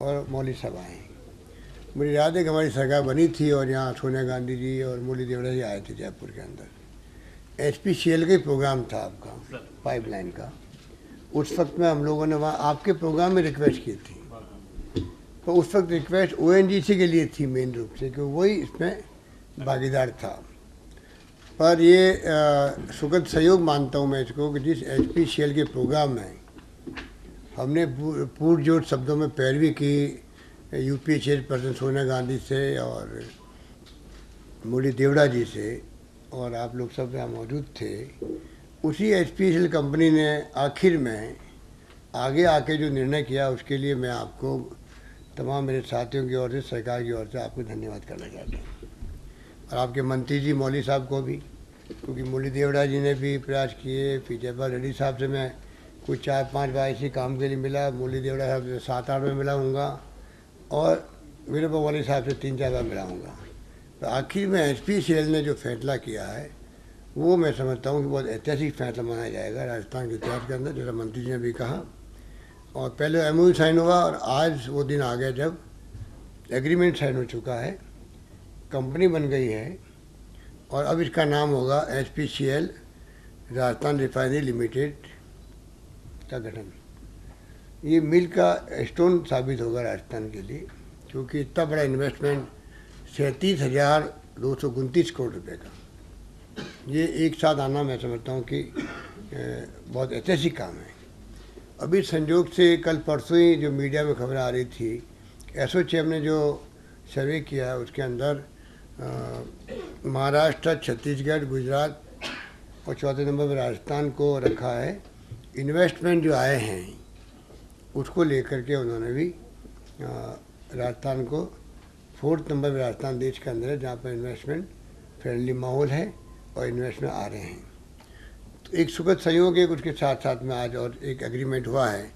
और मौली साहब आए। मुझे याद है कि हमारी सरकार बनी थी और यहाँ सोनिया गांधी जी और मुरली देवड़ा जी आए थे जयपुर के अंदर। HPCL का ही प्रोग्राम था आपका, पाइपलाइन का। उस वक्त में हम लोगों ने वहाँ आपके प्रोग्राम में रिक्वेस्ट की थी, तो उस वक्त रिक्वेस्ट ONGC के लिए थी मेन रूप से, क्योंकि वही इसमें भागीदार था। पर ये सुखद सहयोग मानता हूँ मैं इसको कि जिस HPCL के प्रोग्राम में हमने पुरजोर शब्दों में पैरवी की UPA चेयरपर्सन सोनिया गांधी से और मुरली देवड़ा जी से, और आप लोग सब यहाँ मौजूद थे, उसी HPCL कंपनी ने आखिर में आगे आके जो निर्णय किया उसके लिए मैं आपको तमाम मेरे साथियों की ओर से, सरकार की ओर से आपको धन्यवाद करना चाहता हूँ। और आपके मंत्री जी मौली साहब को भी, क्योंकि मुरली देवड़ा जी ने भी प्रयास किए। फिर जयपाल रेड्डी साहब से मैं कुछ 4-5 बार इसी काम के लिए मिला, मुरली देवड़ा साहब से 7-8 बार मिला हूँगा, और वीरप्पा मोइली साहब से 3-4 बार मिला हूँगा। तो आखिर में HPCL ने जो फैसला किया है वो मैं समझता हूँ कि बहुत ऐतिहासिक फैसला माना जाएगा राजस्थान के इतिहास के अंदर, जैसा मंत्री जी ने भी कहा। और पहले MOU साइन हुआ और आज वो दिन आ गया जब एग्रीमेंट साइन हो चुका है, कंपनी बन गई है, और अब इसका नाम होगा HPCL राजस्थान रिफाइनरी लिमिटेड का गठन। ये मिल का स्टोन साबित होगा राजस्थान के लिए, क्योंकि इतना बड़ा इन्वेस्टमेंट 37,229 करोड़ रुपए का, ये एक साथ आना मैं समझता हूँ कि बहुत ऐतिहासिक काम है। अभी संयोग से कल परसों ही जो मीडिया में खबर आ रही थी, एसोचैम ने जो सर्वे किया है उसके अंदर महाराष्ट्र, छत्तीसगढ़, गुजरात और चौथे नंबर पर राजस्थान को रखा है। इन्वेस्टमेंट जो आए हैं उसको लेकर के उन्होंने भी राजस्थान को 4th नंबर पर राजस्थान देश के अंदर है जहाँ पर इन्वेस्टमेंट फ्रेंडली माहौल है और इन्वेस्टमेंट आ रहे हैं। तो एक सुखद संयोग है, उसके साथ साथ में आज और एक एग्रीमेंट हुआ है।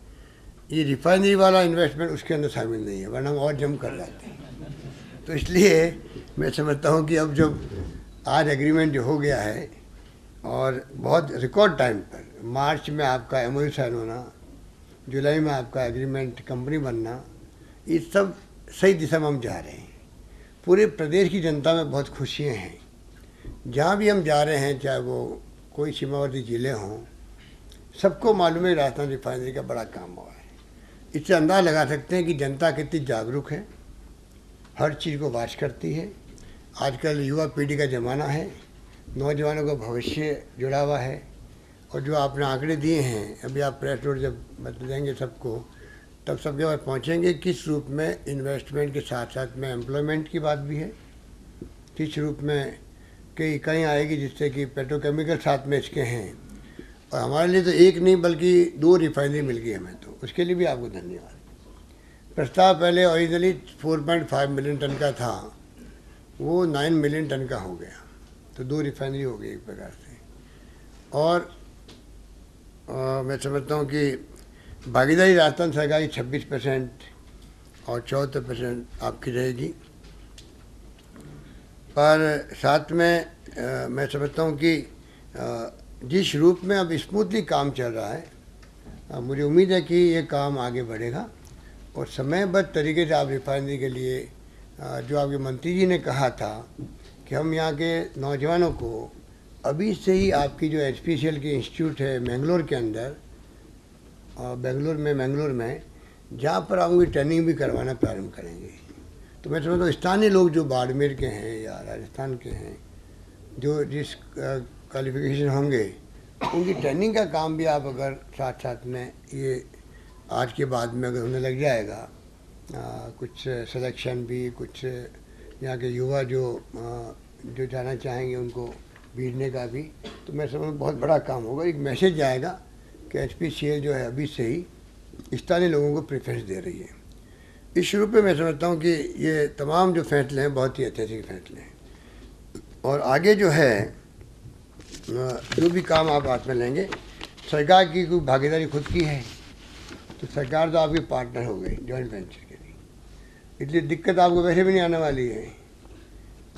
ये रिफाइनरी वाला इन्वेस्टमेंट उसके अंदर शामिल नहीं है, वरना हम और जम कर जाते हैं। तो इसलिए मैं समझता हूँ कि अब जब आज एग्रीमेंट जो हो गया है और बहुत रिकॉर्ड टाइम पर, मार्च में आपका MOU साइन होना, जुलाई में आपका एग्रीमेंट कंपनी बनना, ये सब सही दिशा में हम जा रहे हैं। पूरे प्रदेश की जनता में बहुत खुशियाँ हैं। जहाँ भी हम जा रहे हैं, चाहे वो कोई सीमावर्ती ज़िले हों, सबको मालूम है राजस्थान रिफाइनरी का बड़ा काम हुआ है। इससे अंदाज़ा लगा सकते हैं कि जनता कितनी जागरूक है, हर चीज़ को वाच करती है। आजकल युवा पीढ़ी का ज़माना है, नौजवानों का भविष्य जुड़ा हुआ है। और जो आपने आंकड़े दिए हैं, अभी आप प्रेस नोट जब बता देंगे सबको, तब सबके पास पहुँचेंगे किस रूप में इन्वेस्टमेंट के साथ साथ में एम्प्लॉयमेंट की बात भी है, किस रूप में कई इकाइयाँ आएगी जिससे कि पेट्रोकेमिकल साथ में इसके हैं। और हमारे लिए तो एक नहीं बल्कि 2 रिफाइनरी मिल गई हमें, तो उसके लिए भी आपको धन्यवाद। प्रस्ताव पहले ओरिजिनली 4.5 मिलियन टन का था, वो 9 मिलियन टन का हो गया, तो 2 रिफाइनरी हो गई एक प्रकार से। और मैं समझता हूँ कि भागीदारी राजस्थान सरकार की 26% और 74% आपकी रहेगी। पर साथ में मैं समझता हूँ कि जिस रूप में अब स्मूथली काम चल रहा है, मुझे उम्मीद है कि ये काम आगे बढ़ेगा और समयबद्ध तरीके से आप रिफाइनरी के लिए जो आपके मंत्री जी ने कहा था कि हम यहाँ के नौजवानों को अभी से ही आपकी जो HPCL की इंस्टीट्यूट है मैंगलोर के अंदर, मैंगलोर में जहाँ पर आप उनकी ट्रेनिंग भी करवाना प्रारंभ करेंगे। तो मैं समझता हूँ स्थानीय लोग जो बाड़मेर के हैं या राजस्थान के हैं, जो जिस क्वालिफिकेशन होंगे, उनकी ट्रेनिंग का काम भी आप अगर साथ साथ में ये आज के बाद में अगर होने लग जाएगा, कुछ सिलेक्शन भी, कुछ यहाँ के युवा जो जाना चाहेंगे उनको भेजने का भी, तो मैं समझ बहुत बड़ा काम होगा। एक मैसेज जाएगा कि HPCL जो है अभी से ही स्थानीय लोगों को प्रेफरेंस दे रही है। इस रूप में मैं समझता हूँ कि ये तमाम जो फैसले हैं बहुत ही ऐतिहासिक फैसले हैं। और आगे जो है जो भी काम आप हाथ में लेंगे, सरकार की कोई भागीदारी खुद की है, तो सरकार तो आपकी पार्टनर हो गई जॉइंट वेंचर के लिए, इसलिए दिक्कत आपको वैसे भी नहीं आने वाली है।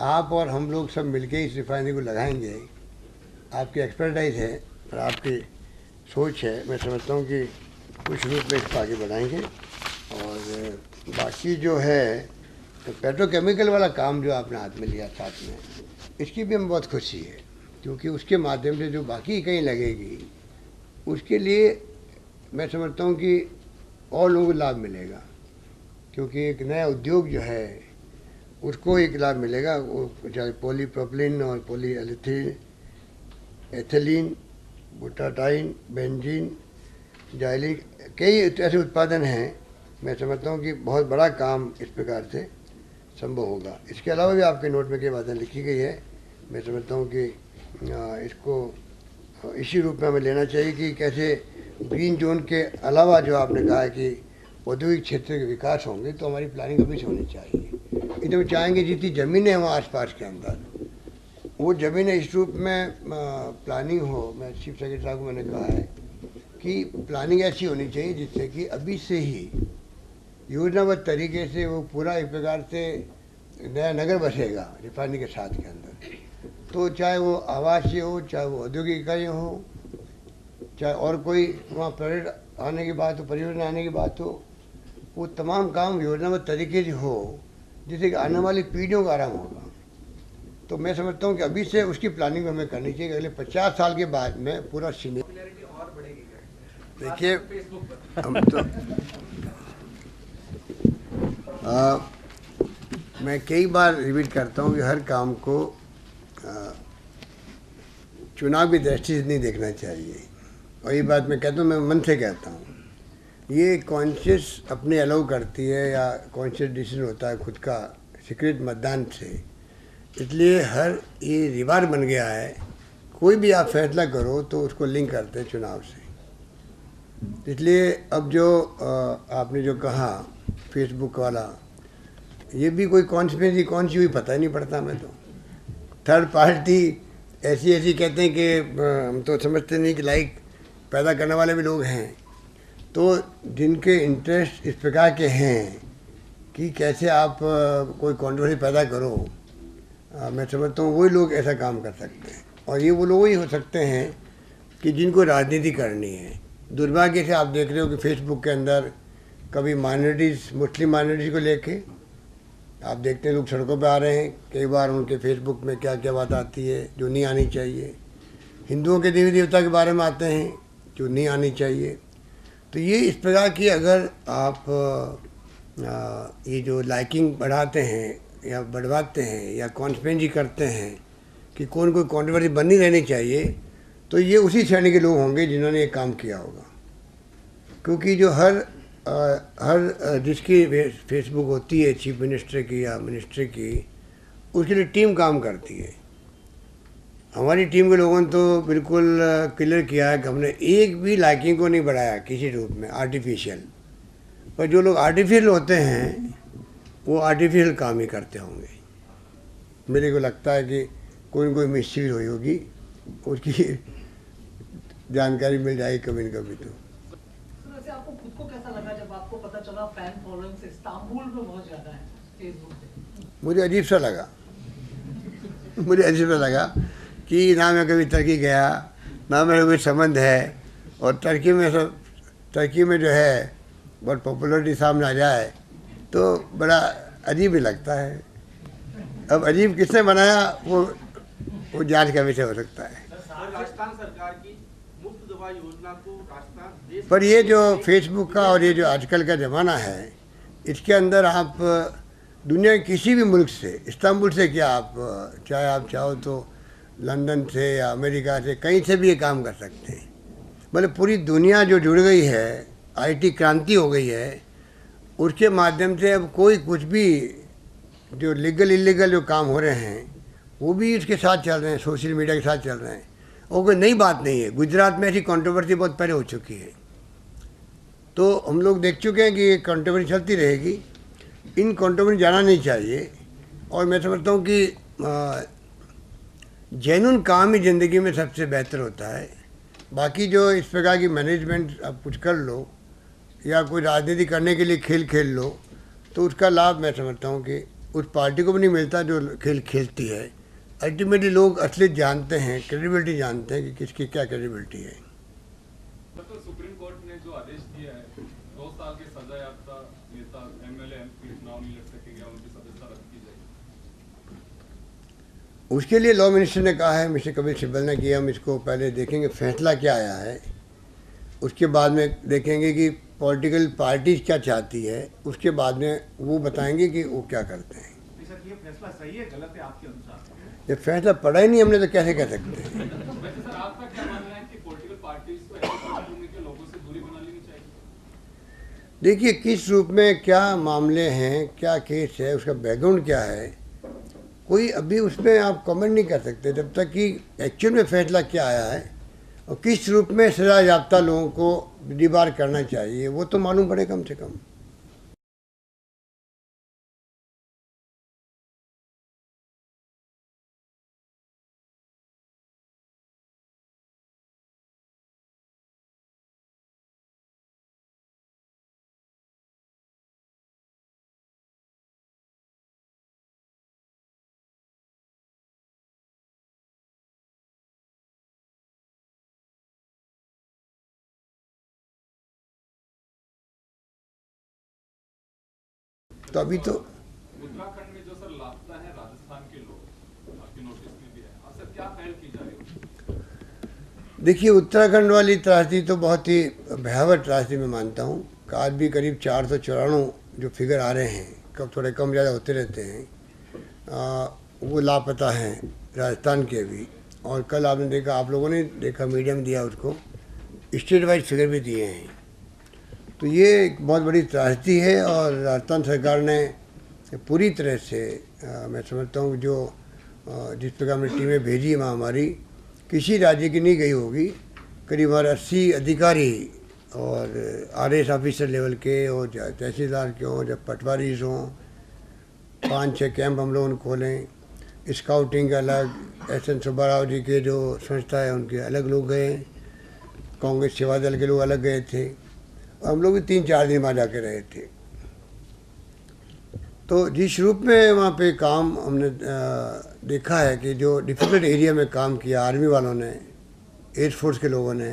आप और हम लोग सब मिलके इस रिफाइनरी को लगाएंगे। आपकी एक्सपर्टाइज है और आपकी सोच है, मैं समझता हूँ कि कुछ रूप में इसको आगे बढ़ाएंगे और बाकी जो है तो पेट्रोकेमिकल वाला काम जो आपने हाथ में लिया साथ में, इसकी भी हमें बहुत खुशी है, क्योंकि उसके माध्यम से जो बाकी इकाई लगेगी उसके लिए मैं समझता हूँ कि और लोगों को लाभ मिलेगा, क्योंकि एक नया उद्योग जो है उसको एक लाभ मिलेगा। वो चाहे पॉलीप्रोपिलीन और एथिलीन, बुटाटाइन, बेंजीन, जाइलिन, कई ऐसे उत्पादन हैं। मैं समझता हूँ कि बहुत बड़ा काम इस प्रकार से संभव होगा। इसके अलावा भी आपके नोट में कई बातें लिखी गई है। मैं समझता हूँ कि इसको इसी रूप में हमें लेना चाहिए कि कैसे ग्रीन जोन के अलावा जो आपने कहा है कि औद्योगिक क्षेत्र के विकास होंगे, तो हमारी प्लानिंग अभी से होनी चाहिए। इधर हम चाहेंगे जितनी ज़मीनें हैं वहाँ आसपास के अंदर, वो ज़मीनें इस रूप में प्लानिंग हो। मैं चीफ सेक्रेटरी साहब को मैंने कहा है कि प्लानिंग ऐसी होनी चाहिए जिससे कि अभी से ही योजनाबद्ध तरीके से वो पूरा एक प्रकार से नया नगर बसेगा रिफाइनरी के साथ के अंदर। तो चाहे वो आवासीय हो, चाहे वो औद्योगिक इकाइयाँ हो, चाहे और कोई वहाँ प्रोजेक्ट आने की बात हो, परियोजना आने की बात हो, वो तमाम काम योजनाबद्ध तरीके से हो जिससे कि आने वाली पीढ़ियों का आराम होगा। तो मैं समझता हूँ कि अभी से उसकी प्लानिंग हमें करनी चाहिए। अगले 50 साल के बाद में पूरा सीनियर देखिए हम तो मैं कई बार रिपीट करता हूँ कि हर काम को चुनाव की दृष्टि से नहीं देखना चाहिए, और ये बात मैं कहता हूँ, मैं मन से कहता हूँ। ये कॉन्शियस अपने अलाउ करती है या कॉन्शियस डिसीजन होता है खुद का सीक्रेट मतदान से, इसलिए हर ये रिवाज बन गया है। कोई भी आप फैसला करो तो उसको लिंक करते हैं चुनाव से। इसलिए अब जो आपने जो कहा फेसबुक वाला, ये भी कोई कॉन्स्पिरेसी कौन सी हुई पता ही नहीं पड़ता हमें तो। थर्ड पार्टी ऐसी कहते हैं कि हम तो समझते नहीं कि लाइक पैदा करने वाले भी लोग हैं, तो जिनके इंटरेस्ट इस प्रकार के हैं कि कैसे आप कोई कंट्रोवर्सी पैदा करो, मैं समझता हूँ वही लोग ऐसा काम कर सकते हैं। और ये वो लोग ही हो सकते हैं कि जिनको राजनीति करनी है। दुर्भाग्य से आप देख रहे हो कि फेसबुक के अंदर कभी माइनॉरिटीज़, मुस्लिम माइनॉरिटीज़ को लेके आप देखते हैं लोग सड़कों पे आ रहे हैं। कई बार उनके फेसबुक में क्या क्या बात आती है जो नहीं आनी चाहिए। हिंदुओं के देवी देवता के बारे में आते हैं जो नहीं आनी चाहिए। तो ये इस प्रकार की अगर आप ये जो लाइकिंग बढ़ाते हैं या बढ़वाते हैं या कॉन्स्पिरेसी करते हैं कि कौन कोई कंट्रोवर्सी बननी रहनी चाहिए, तो ये उसी श्रेणी के लोग होंगे जिन्होंने ये काम किया होगा। क्योंकि जो हर जिसकी फेसबुक होती है चीफ मिनिस्टर की या मिनिस्टर की, उसके लिए टीम काम करती है। हमारी टीम के लोगों ने तो बिल्कुल क्लियर किया है कि हमने एक भी लाइकिंग को नहीं बढ़ाया किसी रूप में आर्टिफिशियल। पर जो लोग आर्टिफिशियल होते हैं वो आर्टिफिशियल काम ही करते होंगे। मेरे को लगता है कि कोई न कोई मिस्चीव हुई होगी, उसकी जानकारी मिल जाएगी कभी न कभी। तो आपको खुद को कैसा लगा जब आपको पता चला फैन फॉलोइंग इस्तांबुल में बहुत ज्यादा है फेसबुक पे? मुझे अजीब सा लगा कि ना मैं कभी टर्की गया, ना मेरा कोई संबंध है, और टर्की में जो है बहुत पॉपुलरिटी सामने आ जाए तो बड़ा अजीब ही लगता है। अब अजीब किसने बनाया वो जांच का विषय हो सकता है। राजस्थान सरकार की मुफ्त दवा योजना को राजस्थान पर ये जो फेसबुक का और ये जो आजकल का ज़माना है, इसके अंदर आप दुनिया के किसी भी मुल्क से, इस्तांबुल से क्या, आप चाहे आप चाहो तो लंदन से या अमेरिका से, कहीं से भी ये काम कर सकते हैं। मतलब पूरी दुनिया जो जुड़ गई है, आईटी क्रांति हो गई है, उसके माध्यम से अब कोई कुछ भी जो लीगल इलीगल जो काम हो रहे हैं वो भी इसके साथ चल रहे हैं, सोशल मीडिया के साथ चल रहे हैं। और कोई नई बात नहीं है, गुजरात में ऐसी कंट्रोवर्सी बहुत पहले हो चुकी है। तो हम लोग देख चुके हैं कि ये कंट्रोवर्सी चलती रहेगी। इन कंट्रोवर्सी जाना नहीं चाहिए। और मैं समझता हूँ कि जेन्युइन काम ही ज़िंदगी में सबसे बेहतर होता है। बाकी जो इस प्रकार की मैनेजमेंट आप कुछ कर लो या कोई राजनीति करने के लिए खेल खेल लो, तो उसका लाभ मैं समझता हूँ कि उस पार्टी को भी नहीं मिलता जो खेल खेलती है। अल्टीमेटली लोग असलियत जानते हैं, क्रेडिबिलिटी जानते हैं कि किसकी क्या क्रेडिबिलिटी है। तो सुप्रीम कोर्ट ने जो आदेश दिया है 2 साल की सजा याफ्ता नेता एमएलए चुनाव नहीं लड़ सकेंगे और उनकी सदस्यता रद्द की जाएगी? उसके लिए लॉ मिनिस्टर ने कहा है, मिस्टर कपिल सिब्बल ने, कि हम इसको पहले देखेंगे फैसला क्या आया है, उसके बाद में देखेंगे कि पॉलिटिकल पार्टीज क्या चाहती है, उसके बाद में वो बताएंगे कि वो क्या करते हैं। सर, ये फैसला सही है गलत है आपके अनुसार? जब फैसला पड़ा ही नहीं हमने तो कैसे कह सकते हैं। वैसे सर आपका क्या मानना है कि पॉलिटिकल पार्टीज को ऐसे पृष्ठभूमि के लोगों से दूरी बना लेनी चाहिए? देखिए किस रूप में क्या मामले हैं, क्या केस है, उसका बैकग्राउंड क्या है, कोई अभी उसमें आप कमेंट नहीं कर सकते जब तक कि एक्चुअल में फैसला क्या आया है और किस रूप में सजा याफ्ता लोगों को डिबार करना चाहिए वो तो मालूम पड़े कम से कम। तो अभी तो उत्तराखंड में जो सर लापता है राजस्थान के लोग, आपके नोटिस में भी है, अब सर क्या पहल की जा रही है? देखिए उत्तराखंड वाली त्रासदी तो बहुत ही भयावह त्रासदी मैं मानता हूँ। आज भी करीब 494 जो फिगर आ रहे हैं, कब थोड़े कम ज़्यादा होते रहते हैं, वो लापता हैं राजस्थान के भी। और कल आपने देखा, आप लोगों ने देखा, मीडिया में दिया उसको, स्टेट वाइज फिगर भी दिए हैं। तो ये एक बहुत बड़ी त्रासदी है और राजस्थान सरकार ने पूरी तरह से मैं समझता हूँ जो जिस प्रकार हमने टीमें भेजी वहाँ हमारी किसी राज्य की नहीं गई होगी। करीब 80 अधिकारी और आरएस ऑफिसर लेवल के और तहसीलदार के हों, जब पटवारीज हों, 5-6 कैंप हम लोगों ने खोलें। स्काउटिंग का अलग, SN सुब्बाराव जी के जो संस्था है उनके अलग लोग गए, कांग्रेस सेवा दल के लोग अलग गए थे, हम लोग भी 3-4 दिन वहाँ जाके रहे थे। तो जिस रूप में वहाँ पे काम हमने देखा है कि जो डिफिकल्ट एरिया में काम किया आर्मी वालों ने, एयरफोर्स के लोगों ने,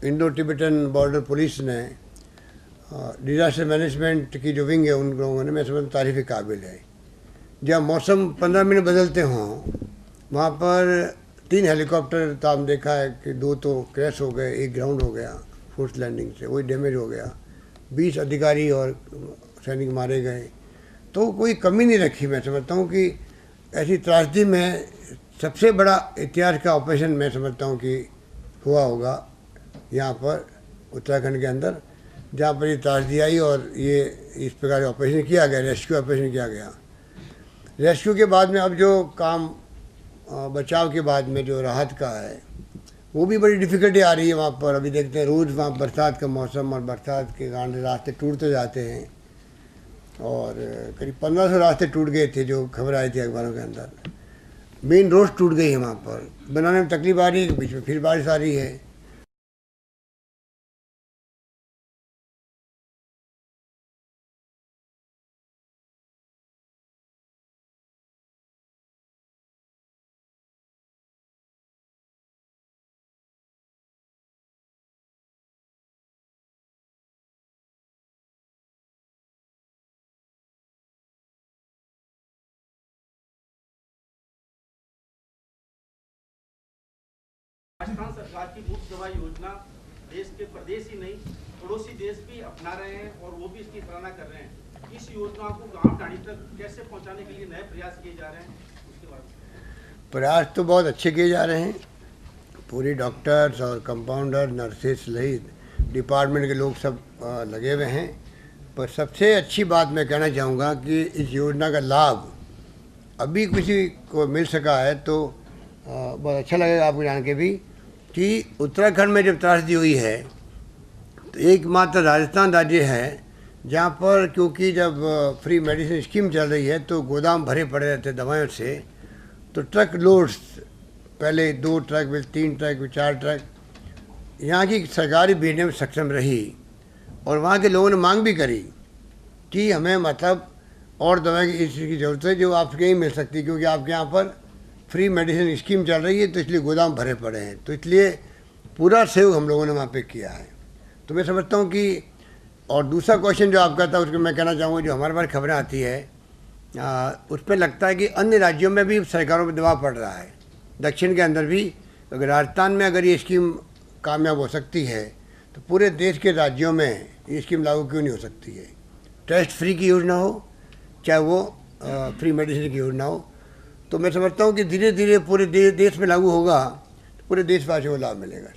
इंडो टिबेटन बॉर्डर पुलिस ने, डिजास्टर मैनेजमेंट की जो विंग है उन लोगों ने, मैं समझता तारीफ़ काबिल है। जब मौसम 15 मिनट बदलते हों, वहाँ पर 3 हेलीकॉप्टर तो हम देखा है कि 2 तो क्रैश हो गए, 1 ग्राउंड हो गया फोर्स लैंडिंग से, वही डैमेज हो गया, 20 अधिकारी और सैनिक मारे गए। तो कोई कमी नहीं रखी। मैं समझता हूँ कि ऐसी त्रासदी में सबसे बड़ा इतिहास का ऑपरेशन मैं समझता हूँ कि हुआ होगा यहाँ पर उत्तराखंड के अंदर, जहाँ पर ये त्रासदी आई और ये इस प्रकार का ऑपरेशन किया गया, रेस्क्यू ऑपरेशन किया गया। रेस्क्यू के बाद में अब जो काम बचाव के बाद में जो राहत का है वो भी बड़ी डिफ़िकल्टी आ रही है वहाँ पर। अभी देखते हैं रोज़ वहाँ बरसात का मौसम और बरसात के कारण रास्ते टूटते जाते हैं और करीब 1500 रास्ते टूट गए थे जो खबर आई थी अखबारों के अंदर। मेन रोड टूट गई है वहाँ पर, बनाने में तकलीफ आ रही है, बीच में फिर बारिश आ रही है। राजस्थान सरकार की मुफ्त दवा योजना देश के प्रदेश ही नहीं पड़ोसी देश भी अपना रहे हैं और वो भी इसकी सराहना कर रहे हैं। इस योजना को गांव ढाणी तक कैसे पहुंचाने के लिए नए प्रयास किए जा रहे हैं, उसके बारे में? प्रयास तो बहुत अच्छे किए जा रहे हैं। पूरी डॉक्टर्स और कंपाउंडर, नर्सेस सहित डिपार्टमेंट के लोग सब लगे हुए हैं। पर सबसे अच्छी बात मैं कहना चाहूँगा कि इस योजना का लाभ अभी किसी को मिल सका है तो बहुत अच्छा लगेगा आपको जान के भी कि उत्तराखंड में जब त्रासदी हुई है तो एकमात्र राजस्थान राज्य है जहाँ पर, क्योंकि जब फ्री मेडिसिन स्कीम चल रही है तो गोदाम भरे पड़े रहते दवाइयों से, तो ट्रक लोड्स, पहले 2 ट्रक, फिर 3 ट्रक, फिर 4 ट्रक, यहाँ की सरकार ही भेजने में सक्षम रही और वहाँ के लोगों ने मांग भी करी कि हमें मतलब और दवाई की इस चीज़ की ज़रूरत है जो आपके नहीं मिल सकती, क्योंकि आपके यहाँ पर फ्री मेडिसिन स्कीम चल रही है तो इसलिए गोदाम भरे पड़े हैं। तो इसलिए पूरा सहयोग हम लोगों ने वहाँ पे किया है। तो मैं समझता हूँ कि और दूसरा क्वेश्चन जो आपका था उसको मैं कहना चाहूँगा, जो हमारे पास खबरें आती है उसमें लगता है कि अन्य राज्यों में भी सरकारों पर दबाव पड़ रहा है, दक्षिण के अंदर भी। अगर राजस्थान में अगर ये स्कीम कामयाब हो सकती है तो पूरे देश के राज्यों में ये स्कीम लागू क्यों नहीं हो सकती है। टेस्ट फ्री की योजना हो, चाहे वो फ्री मेडिसिन की योजना हो, तो मैं समझता हूँ कि धीरे धीरे पूरे देश में लागू होगा तो पूरे देशवासियों को लाभ मिलेगा।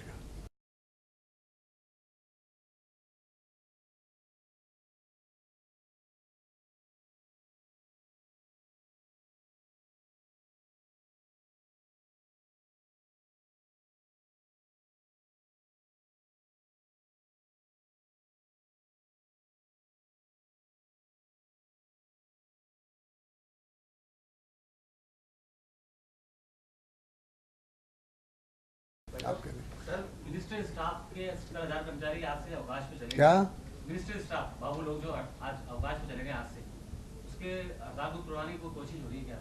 सर, मिनिस्ट्री स्टाफ के 70,000 कर्मचारी आज से अवकाश पे चले क्या? मिनिस्ट्री स्टाफ बाबू लोग जो आज अवकाश पे चले गए आज से, उसके हड़ताल को तुड़वाने की कोशिश हो रही है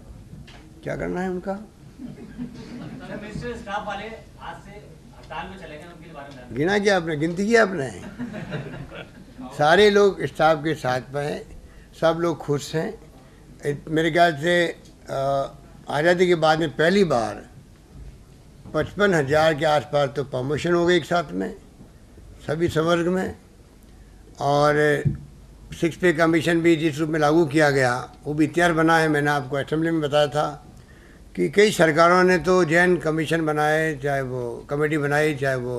क्या करना है उनका? सर, मिनिस्ट्री स्टाफ वाले आज से हड़ताल में चले गए, उनके बारे में गिना क्या आपने, गिनती किया आपने? सारे लोग स्टाफ के साथ में हैं, सब लोग खुश हैं। मेरे ख्याल से आज़ादी के बाद में पहली बार 55,000 के आसपास तो प्रमोशन हो गई एक साथ में सभी संवर्ग में, और 6 पे कमीशन भी जिस रूप में लागू किया गया वो भी तैयार बना है। मैंने आपको असेंबली में बताया था कि कई सरकारों ने तो जैन कमीशन बनाए, चाहे वो कमेटी बनाई, चाहे वो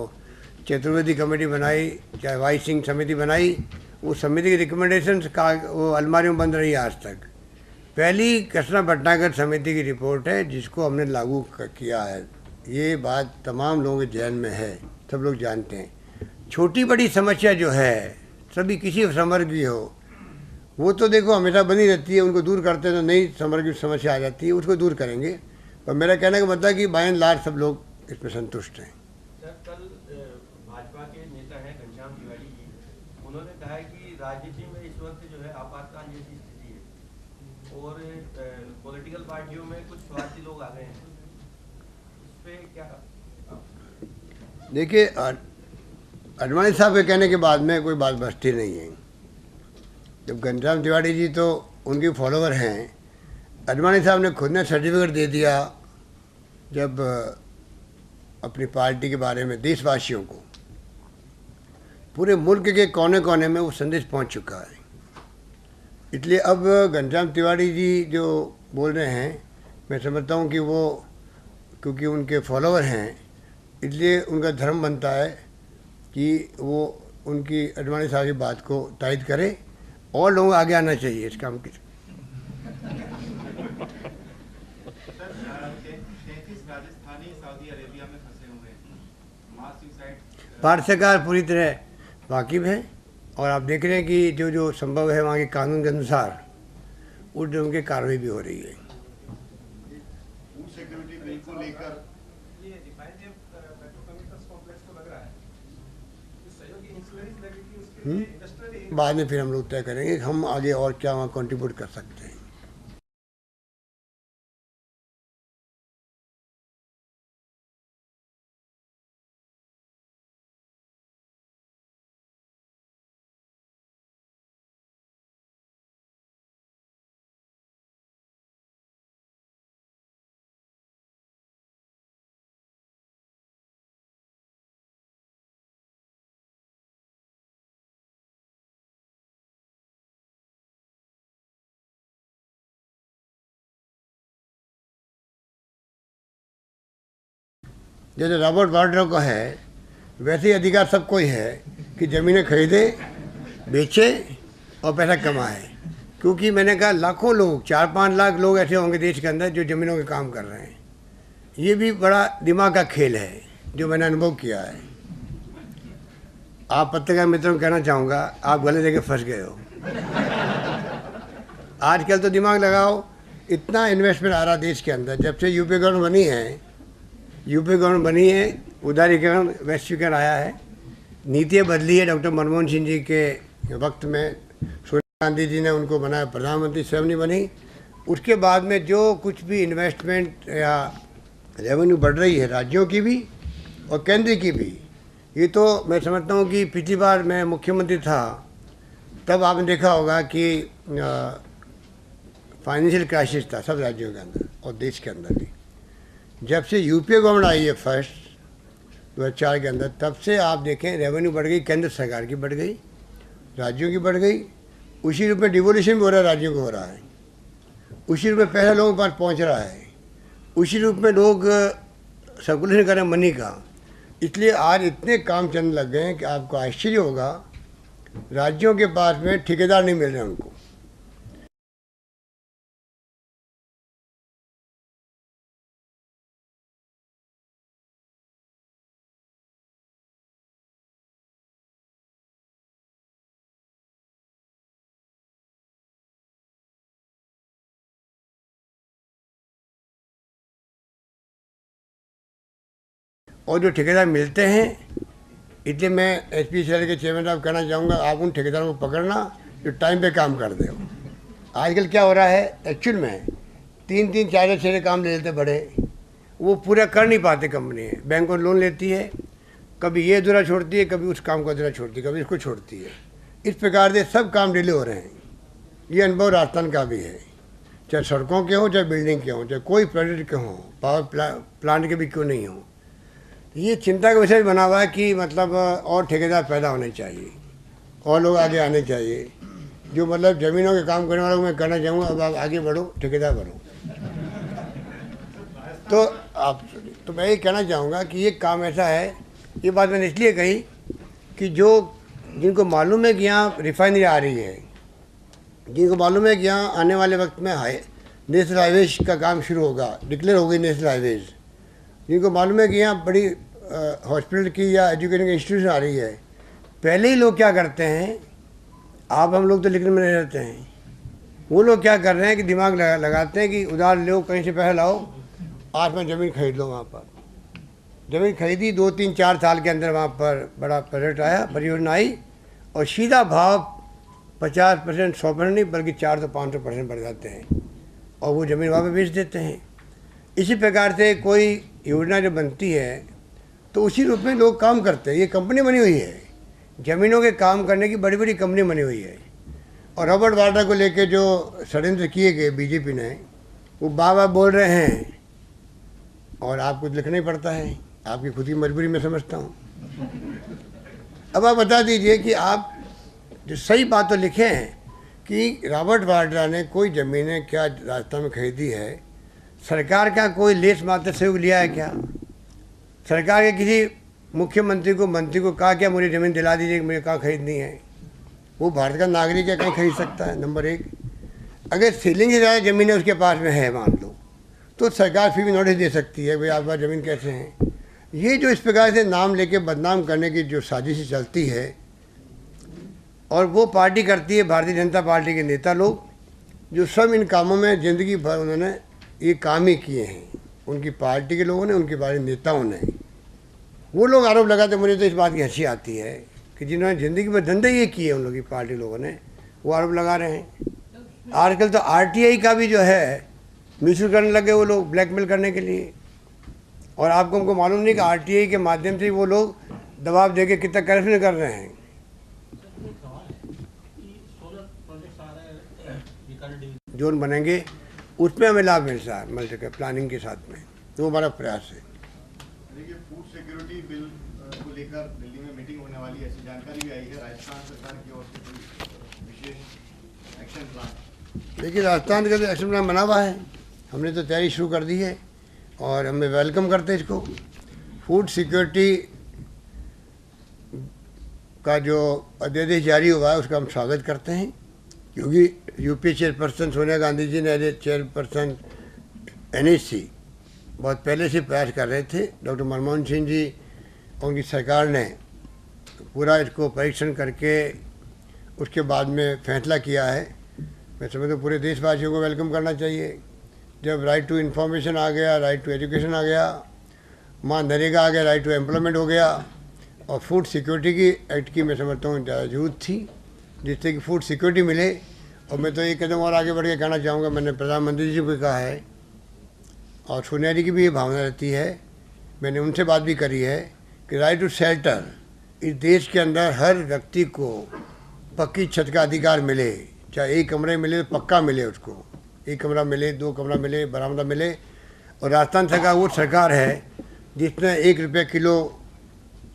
चतुर्वेदी कमेटी बनाई, चाहे वाई सिंह समिति बनाई, वो समिति की रिकमेंडेशंस का वो अलमारी में बंद रही आज तक। पहली कृष्णा भटनागर समिति की रिपोर्ट है जिसको हमने लागू किया है। ये बात तमाम लोगों के जहन में है, सब लोग जानते हैं। छोटी बड़ी समस्या जो है सभी किसी संवर्ग की हो वो तो देखो हमेशा बनी रहती है, उनको दूर करते हैं तो नई संवर्ग की समस्या आ जाती है, उसको दूर करेंगे। पर मेरा कहने का मतलब है कि बाय एंड लार्ज सब लोग इसमें संतुष्ट हैं। सर, कल भाजपा के नेता हैं घनश्याम तिवारी जी, उन्होंने कहा है कि राजनीति में इस वक्त जो है आपातकाल जैसी स्थिति है और पॉलिटिकल पार्टियों में कुछ स्वार्थी लोग आ गए हैं, इस पे क्या? देखिए, अडवाणी साहब के कहने के बाद में कोई बात बचती नहीं है। जब घनश्याम तिवारी जी तो उनके फॉलोवर हैं, अडवाणी साहब ने खुद ने सर्टिफिकेट दे दिया जब अपनी पार्टी के बारे में देशवासियों को, पूरे मुल्क के कोने कोने में वो संदेश पहुंच चुका है। इसलिए अब घनश्याम तिवारी जी जो बोल रहे हैं, मैं समझता हूं कि वो क्योंकि उनके फॉलोवर हैं इसलिए उनका धर्म बनता है कि वो उनकी अडवाणी साहब की बात को तायद करे और लोगों आगे आना चाहिए इस काम की। 33 राजस्थानी सऊदी अरेबिया में फंसे हुए हैं, मास सुसाइड। भारत सरकार पूरी तरह वाकिफ है और आप देख रहे हैं कि जो जो संभव है वहाँ के कानून के अनुसार उनकी कार्रवाई भी हो रही है। फूड सिक्योरिटी बिल को लेकर ये रिफाइनरी पेट्रोकेमिकल्स कॉम्प्लेक्स को लग रहा है इस सहयोगी इंश्योरेंस लगेगी उसके लिए इंडस्ट्रियल बाद में फिर हम लोग तय करेंगे कि हम आगे और क्या वहाँ कंट्रीब्यूट कर सकते हैं। जैसे रॉबर्ट वाड्रा को है वैसे ही अधिकार सबको ही है कि ज़मीनें खरीदे, बेचे और पैसा कमाए। क्योंकि मैंने कहा लाखों लोग, 4-5 लाख लोग ऐसे होंगे देश के अंदर जो ज़मीनों के काम कर रहे हैं। ये भी बड़ा दिमाग का खेल है जो मैंने अनुभव किया है। आप पत्रकार मित्रों को कहना चाहूँगा, आप गले देके फंस गए हो। आजकल तो दिमाग लगाओ, इतना इन्वेस्टमेंट आ रहा देश के अंदर। जब से यूपी गवर्नमेंट बनी है, उदारीकरण वैश्वीकरण आया है, नीतियाँ बदली है। डॉक्टर मनमोहन सिंह जी के वक्त में सोनिया गांधी जी ने उनको बनाया प्रधानमंत्री, स्वयं नहीं बनी। उसके बाद में जो कुछ भी इन्वेस्टमेंट या रेवेन्यू बढ़ रही है राज्यों की भी और केंद्र की भी, ये तो मैं समझता हूँ कि पिछली बार मैं मुख्यमंत्री था तब आपने देखा होगा कि फाइनेंशियल क्राइसिस था सब राज्यों के अंदर और देश के अंदर भी। जब से यूपीए गवर्नमेंट आई है फर्स्ट 2004 के अंदर, तब से आप देखें रेवेन्यू बढ़ गई, केंद्र सरकार की बढ़ गई, राज्यों की बढ़ गई, उसी रूप में डिवोल्यूशन भी हो रहा है, राज्यों को हो रहा है, उसी रूप में पैसा लोगों के पास पहुंच रहा है, उसी रूप में लोग सर्कुलेशन कर रहे हैं मनी का। इसलिए आज इतने काम चलने लग गए हैं कि आपको आश्चर्य होगा, राज्यों के पास में ठेकेदार नहीं मिल रहे उनको। और जो ठेकेदार मिलते हैं, इसलिए मैं HPCL के चेयरमैन साहब कहना चाहूँगा, आप उन ठेकेदारों को पकड़ना जो टाइम पे काम कर दे। आजकल क्या हो रहा है एक्चुअल में, 3-3 4-6 काम ले लेते बड़े, वो पूरा कर नहीं पाते कंपनी। बैंक और लोन लेती है, कभी ये अधूरा छोड़ती है, कभी उस काम को अधूरा छोड़ती है, कभी इसको छोड़ती है। इस प्रकार से सब काम डिले हो रहे हैं। ये अनुभव राजस्थान का भी है, चाहे सड़कों के हों, चाहे बिल्डिंग के हों, चाहे कोई प्रोजेक्ट के हों, पावर प्लांट के भी क्यों नहीं हों। ये चिंता का विषय बना हुआ है कि मतलब और ठेकेदार पैदा होने चाहिए और लोग आगे आने चाहिए, जो मतलब ज़मीनों के काम करने वालों को मैं कहना चाहूँगा, अब आप आगे बढ़ो, ठेकेदार बनो। तो मैं ये कहना चाहूँगा कि ये काम ऐसा है, ये बात मैंने इसलिए कही कि जिनको मालूम है कि यहाँ रिफाइनरी आ रही है, जिनको मालूम है कि यहाँ आने वाले वक्त में नेशनल हाईवेज का काम शुरू होगा, डिक्लेयर हो गई नेशनल हाईवेज, जिनको मालूम है कि यहाँ बड़ी हॉस्पिटल की या एजुकेशन की इंस्टीट्यूशन आ रही है, पहले ही लोग क्या करते हैं, आप हम लोग तो लिखने में नहीं रहते हैं, वो लोग क्या कर रहे हैं कि दिमाग लगाते हैं कि उधार लो, कहीं से पैसा लाओ, आज में ज़मीन खरीद लो। वहाँ पर ज़मीन खरीदी, 2-3-4 साल के अंदर वहाँ पर बड़ा प्रोजेक्ट आया, परियोजना आई, और सीधा भाव 50% 100% नहीं बल्कि 400-500% बढ़ जाते हैं, और वो ज़मीन वहाँ पर बेच देते हैं। इसी प्रकार से कोई योजना जो बनती है तो उसी रूप में लोग काम करते हैं। ये कंपनी बनी हुई है, ज़मीनों के काम करने की बड़ी बड़ी कंपनी बनी हुई है। और रॉबर्ट वाड्रा को लेके जो षड्यंत्र किए गए बीजेपी ने, वो बार बोल रहे हैं, और आपको लिखना ही पड़ता है, आपकी खुद की मजबूरी में समझता हूँ। अब आप बता दीजिए कि आप जो सही बात तो लिखे हैं कि रॉबर्ट वाड्रा ने कोई ज़मीनें क्या राजस्थान में खरीदी है, सरकार का कोई लेस मात्र सहयोग लिया है क्या? सरकार के किसी मुख्यमंत्री को, मंत्री को कहा क्या मुझे ज़मीन दिला दीजिए कि मुझे कहाँ खरीदनी है? वो भारत का नागरिक है, कहीं खरीद सकता है। नंबर 1, अगर सीलिंग से ज़्यादा ज़मीन है उसके पास में है मान लो, तो सरकार फिर भी नोटिस दे सकती है, भाई आपके पास ज़मीन कैसे है। ये जो इस प्रकार से नाम लेके बदनाम करने की जो साजिश चलती है, और वो पार्टी करती है भारतीय जनता पार्टी के नेता लोग, जो सब इन कामों में ज़िंदगी भर उन्होंने ये काम ही किए हैं, उनकी पार्टी के लोगों ने, उनकी पार्टी नेताओं ने। वो लोग आरोप लगाते, मुझे तो इस बात की हंसी आती है कि जिन्होंने ज़िंदगी में धंधे ये किए उन लोगों की पार्टी लोगों ने, वो आरोप लगा रहे हैं। आजकल तो RTI का भी जो है म्यूचुअल करने लगे वो लोग, ब्लैकमेल करने के लिए। और आपको हमको मालूम नहीं कि RTI के माध्यम से वो लोग दबाव दे के कितना करप्शन कर रहे हैं। जोन बनेंगे उसमें हमें लाभ मिलता है, मिलकर प्लानिंग के साथ में, तो वो हमारा प्रयास है। देखिए, फूड सिक्योरिटी बिल को लेकर दिल्ली में मीटिंग होने वाली है, ऐसी जानकारी भी आई है। राजस्थान सरकार की ओर से कोई विशेष एक्शन प्लान? देखिए, राजस्थान का तो एक्शन प्लान बना हुआ है, हमने तो तैयारी शुरू कर दी है और हमें वेलकम करते हैं इसको। फूड सिक्योरिटी का जो अध्यादेश जारी हुआ है उसका हम स्वागत करते हैं, क्योंकि यूपी चेयरपर्सन सोनिया गांधी जी ने एज चेयरपर्सन NSC बहुत पहले से प्रयास कर रहे थे। डॉक्टर मनमोहन सिंह जी और उनकी सरकार ने पूरा इसको परीक्षण करके उसके बाद में फैसला किया है। मैं समझता हूँ पूरे देशवासियों को वेलकम करना चाहिए। जब राइट टू इन्फॉर्मेशन आ गया, राइट टू एजुकेशन आ गया, वहाँ नरेगा आ गया, राइट टू एम्प्लॉयमेंट हो गया, और फूड सिक्योरिटी की एक्ट की मैं समझता हूँ ज़्यादा जरूरत थी, जिससे कि फूड सिक्योरिटी मिले। और मैं तो एक कदम और आगे बढ़ के कहना चाहूँगा, मैंने प्रधानमंत्री जी को कहा है और सोनिया जी की भी ये भावना रहती है, मैंने उनसे बात भी करी है कि राइट टू शेल्टर, इस देश के अंदर हर व्यक्ति को पक्की छत का अधिकार मिले, चाहे एक कमरे मिले तो पक्का मिले उसको, एक कमरा मिले, 2 कमरा मिले, बरामदा मिले। और राजस्थान सरकार वो सरकार है जिसने 1 रुपये किलो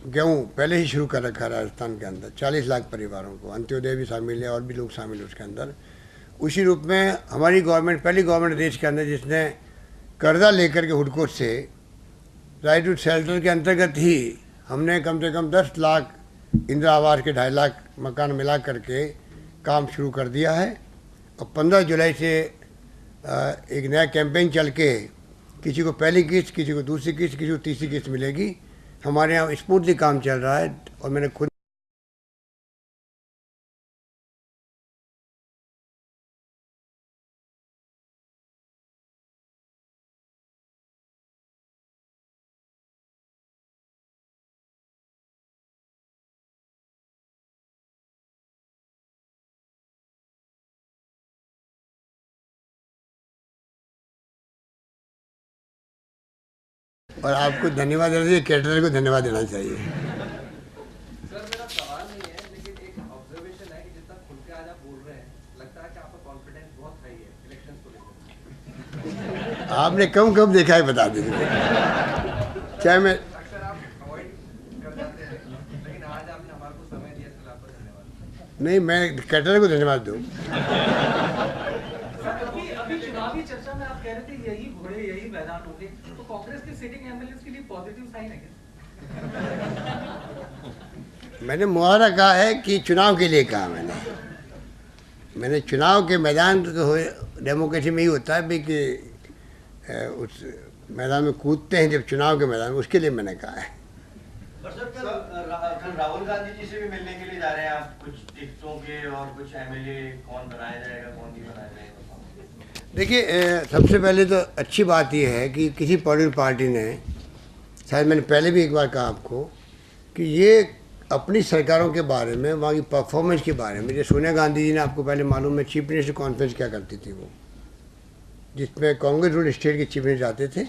गेहूँ पहले ही शुरू कर रखा है राजस्थान के अंदर 40 लाख परिवारों को, अंत्योदय भी शामिल है और भी लोग शामिल है उसके अंदर। उसी रूप में हमारी गवर्नमेंट पहली गवर्नमेंट देश के अंदर जिसने कर्जा लेकर के हुडको से राइट टू शेल्टर के अंतर्गत ही हमने कम से कम 10 लाख इंदिरा आवास के 2.5 लाख मकान मिला करके काम शुरू कर दिया है। और 15 जुलाई से एक नया कैंपेन चल के किसी को पहली किस्त, किसी को दूसरी किस्त, किसी को तीसरी किस्त मिलेगी। हमारे यहाँ स्मूथली काम चल रहा है और मैंने खुद और आपको धन्यवाद देना चाहिए, कैटरर को धन्यवाद देना चाहिए। सर मेरा सवाल नहीं है, लेकिन एक ऑब्जर्वेशन है कि जितना खुल के आज आप बोल रहे हैं, लगता है कि आपका कॉन्फिडेंस बहुत हाई है इलेक्शंस को लेकर। आपने कम कम देखा है बता दीजिए। चाहे मैं अक्सर आप अवॉइड कर जाते हैं, लेकिन आज आपने हमारे को समय दिया, इसके लिए आपका धन्यवाद। नहीं, मैं कैटरर को धन्यवाद दूँ। अभी चुनावी चर्चा में आप कह रहे थे यही घोड़े यही मैदान होंगे, तो कांग्रेस के सिटिंग एमएलएस के लिए पॉजिटिव साइन है क्या? मैंने मुहावरा कहा है कि चुनाव के लिए कहा मैंने चुनाव के मैदान को डेमोक्रेसी में ही होता है भी कि उस मैदान में कूदते हैं जब चुनाव के मैदान में, उसके लिए मैंने कहा है। पर सर कल राहुल गांधी जी से भी मिलने के लिए जा रहे हैं आप, कुछ टिकटों के और कुछ एमएलए कौन बनाया जाएगा कौन नहीं बनाया जाएगा? देखिए, सबसे पहले तो अच्छी बात यह है कि किसी पॉलिटिकल पार्टी ने, शायद मैंने पहले भी एक बार कहा आपको, कि ये अपनी सरकारों के बारे में, वहाँ की परफॉर्मेंस के बारे में, जैसे सोनिया गांधी जी ने, आपको पहले मालूम है, चीफ मिनिस्टर कॉन्फ्रेंस क्या करती थी वो, जिसमें कांग्रेस रूल स्टेट के चीफ मिनिस्टर आते थे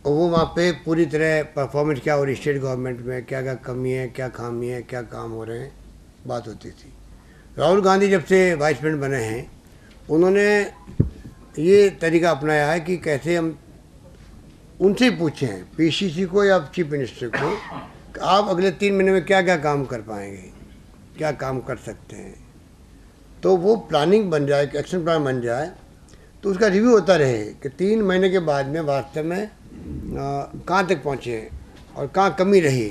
और वो वहाँ पे पूरी तरह परफॉर्मेंस क्या और स्टेट गवर्नमेंट में क्या क्या कमी है, क्या खामी है, क्या काम हो रहे हैं, बात होती थी। राहुल गांधी जब से वाइस प्रेसिडेंट बने हैं, उन्होंने ये तरीका अपनाया है कि कैसे हम उनसे पूछें, पीसीसी को या चीफ मिनिस्टर को, कि आप अगले 3 महीने में क्या क्या काम कर पाएंगे, क्या काम कर सकते हैं, तो वो प्लानिंग बन जाए, एक्शन प्लान बन जाए, तो उसका रिव्यू होता रहे कि 3 महीने के बाद में वास्तव में कहाँ तक पहुँचे और कहाँ कमी रही।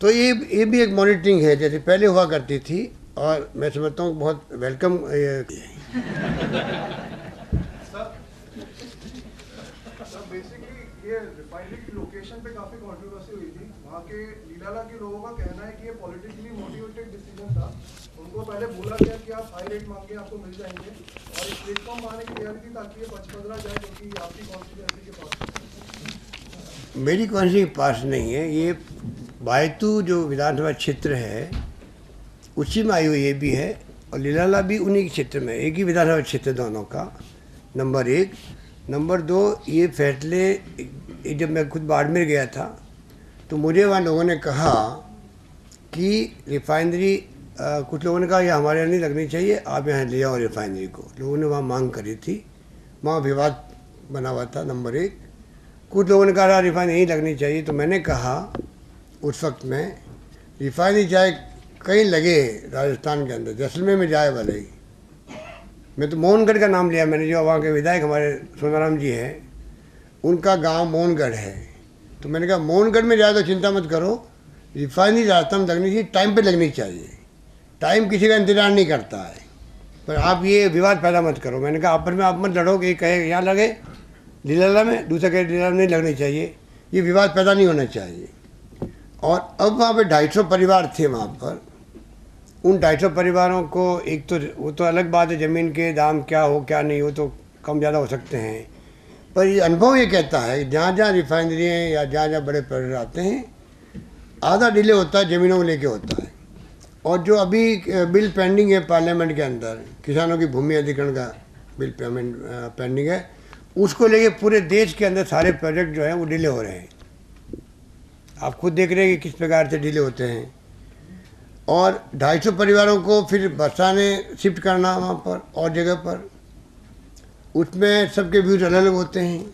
तो ये भी एक मॉनिटरिंग है जैसे पहले हुआ करती थी, और मैं समझता हूँ बहुत वेलकम। बेसिकली ये रिफाइनरी की लोकेशन पे काफी कंट्रोवर्सी हुई थी। वहाँ के लीलाला के लोगों का कहना है कि ये पॉलिटिकली मोटिवेटेड डिसीजन था। उनको पहले बोला गया कि आप हाई रेट मांगे आपको मिल जाएंगे, और एक प्लेटफॉर्म बनाने की तैयारी थी ताकि ये पचपदरा जाए, जो कि आपकी कॉन्स्टिट्यूएंसी के पास। मेरी कॉन्स्टिट्यूएंसी के पास नहीं है, ये बायतू जो विधानसभा क्षेत्र है उसी में आई हुई ये भी है, और लीलाला भी उन्हीं के क्षेत्र में, एक ही विधानसभा क्षेत्र दोनों का, नंबर 1। नंबर 2, ये फैसले जब मैं खुद बाड़मेर गया था तो मुझे वहाँ लोगों ने कहा कि रिफाइनरी, कुछ लोगों ने कहा ये हमारे यहाँ नहीं लगनी चाहिए, आप यहाँ ले जाओ रिफाइनरी को, लोगों ने वहाँ मांग करी थी, वहाँ विवाद बना हुआ था, नंबर 1। कुछ लोगों ने कहा रिफाइनरी नहीं लगनी चाहिए, तो मैंने कहा उस वक्त में, रिफाइनरी चाहे कहीं लगे राजस्थान के अंदर, जैसलमेर में जाए भले ही, मैं तो मोहनगढ़ का नाम लिया मैंने, जो वहाँ के विधायक हमारे सोनाराम जी हैं, उनका गांव मोहनगढ़ है, तो मैंने कहा मोहनगढ़ में जाए तो चिंता मत करो, रिफाइनरी राजस्थान लगनी चाहिए, टाइम पे लगनी चाहिए, टाइम किसी का इंतजार नहीं करता है, पर आप ये विवाद पैदा मत करो। मैंने कहा आपस में आप मत लड़ो कि कहे यहाँ लगे लीलाला में, दूसरा कहे लीलाला में नहीं लगनी चाहिए, ये विवाद पैदा नहीं होना चाहिए। और अब वहाँ पे 250 परिवार थे वहाँ पर, उन 250 परिवारों को, एक तो वो तो अलग बात है ज़मीन के दाम क्या हो क्या नहीं हो, तो कम ज़्यादा हो सकते हैं, पर ये अनुभव ये कहता है कि जहाँ जहाँ रिफाइनरी हैं या जहाँ जहाँ बड़े प्रोजेक्ट आते हैं, आधा डिले होता है ज़मीनों को लेके होता है। और जो अभी बिल पेंडिंग है पार्लियामेंट के अंदर, किसानों की भूमि अधिग्रहण का बिल पेंडिंग है, उसको लेके पूरे देश के अंदर सारे प्रोजेक्ट जो हैं वो डिले हो रहे हैं। आप खुद देख रहे हैं कि किस प्रकार से डिले होते हैं। और 250 परिवारों को फिर बरसाने शिफ्ट करना वहाँ पर और जगह पर, उसमें सबके व्यूज अलग अलग होते हैं।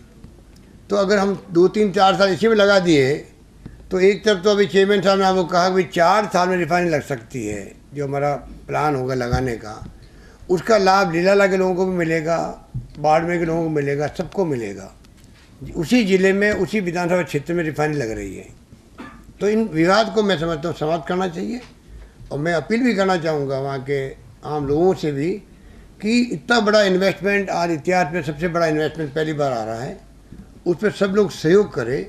तो अगर हम 2, 3, 4 साल इसी में लगा दिए तो एक तरफ तो अभी चेयरमैन साहब ने आपको कहा कि 4 साल में रिफाइनरी लग सकती है, जो हमारा प्लान होगा लगाने का, उसका लाभ लीलाला के लोगों को भी मिलेगा, बाड़मेर के लोगों को मिलेगा, सबको मिलेगा। उसी ज़िले में उसी विधानसभा क्षेत्र में रिफाइनरी लग रही है। तो इन विवाद को मैं समझता हूँ समाप्त करना चाहिए। और मैं अपील भी करना चाहूँगा वहाँ के आम लोगों से भी कि इतना बड़ा इन्वेस्टमेंट आज इतिहास में सबसे बड़ा इन्वेस्टमेंट पहली बार आ रहा है, उस पर सब लोग सहयोग करें।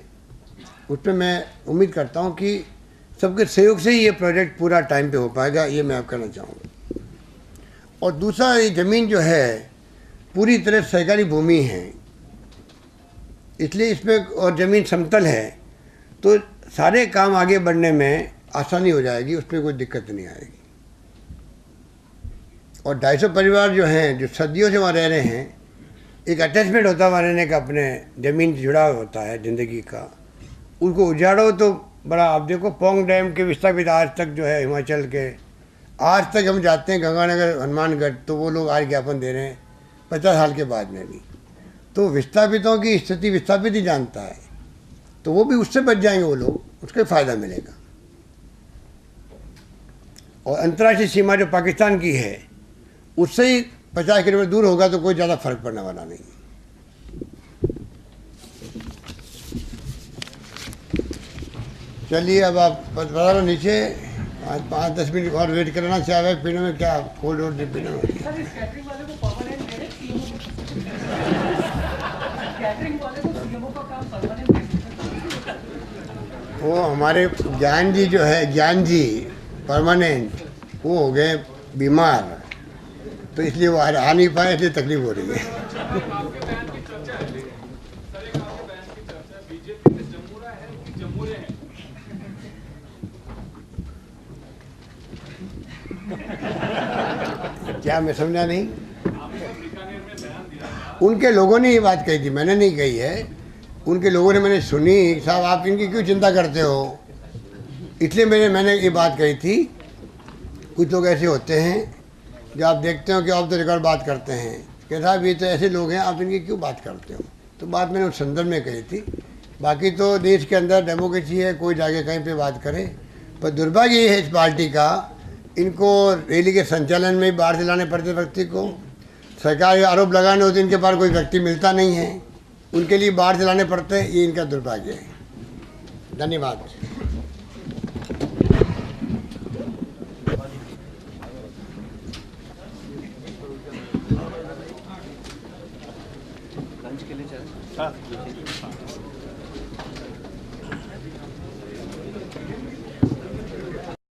उस पर मैं उम्मीद करता हूँ कि सबके सहयोग से ही ये प्रोजेक्ट पूरा टाइम पे हो पाएगा, ये मैं आप कहना चाहूँगा। और दूसरा, ये ज़मीन जो है पूरी तरह सरकारी भूमि है, इसलिए इसमें, और ज़मीन समतल है, तो सारे काम आगे बढ़ने में आसानी हो जाएगी, उसमें कोई दिक्कत नहीं आएगी। और 250 परिवार जो हैं, जो सदियों से वहाँ रह रहे हैं, एक अटैचमेंट होता है वहाँ रहने का, अपने ज़मीन से जुड़ा होता है ज़िंदगी का, उनको उजाड़ो तो बड़ा। आप देखो पोंग डैम के विस्थापित आज तक जो है हिमाचल के, आज तक हम जाते हैं गंगानगर हनुमानगढ़, तो वो लोग आज ज्ञापन दे रहे हैं 50 साल के बाद में भी। तो विस्थापितों की स्थिति विस्थापित ही जानता है, तो वो भी उससे बच जाएंगे वो लोग, उसका फ़ायदा मिलेगा। और अंतर्राष्ट्रीय सीमा जो पाकिस्तान की है, उससे ही 50 किलोमीटर दूर होगा, तो कोई ज़्यादा फर्क पड़ने वाला नहीं। चलिए अब आप बता लो नीचे, आज 5-10 मिनट और वेट करना चाहे पीने में, क्या कोल्ड वोल्ड पीने में। सर इस कैटरिंग वाले को परमानेंट दे रहे, सीएमओ कैटरिंग वाले को सीएमओ का काम परमानेंट दे। वो हमारे ज्ञान जी जो है, ज्ञान जी परमानेंट, वो हो गए बीमार, तो इसलिए वो आ नहीं पाए, इसलिए तकलीफ हो रही है। आपके बयान की चर्चा है, सर एक आपके बयान की चर्चा, बीजेपी में जमूरा है कि जमूरे हैं? क्या मैं समझा नहीं? आपने बीकानेर में बयान दिया था, उनके लोगों ने ये बात कही थी, मैंने नहीं कही है। उनके लोगों ने, मैंने सुनी, साहब आप इनकी क्यों चिंता करते हो, इसलिए मैंने ये बात कही थी। कुछ लोग ऐसे होते हैं जो आप देखते हो कि ऑफ द रिकॉर्ड बात करते हैं कि साहब ये तो ऐसे लोग हैं, आप इनकी क्यों बात करते हो। तो बात मैंने उस संदर्भ में कही थी। बाकी तो देश के अंदर डेमोक्रेसी है, कोई जाके कहीं पे बात करे, पर दुर्भाग्य ये है इस पार्टी का, इनको रैली के संचालन में ही बाहर से लाने पड़ते व्यक्ति को, सरकार आरोप लगाने होते इनके पास कोई व्यक्ति मिलता नहीं है, उनके लिए बाहर से लाने पड़ते हैं, ये इनका दुर्भाग्य है। धन्यवाद। लंच के लिए चल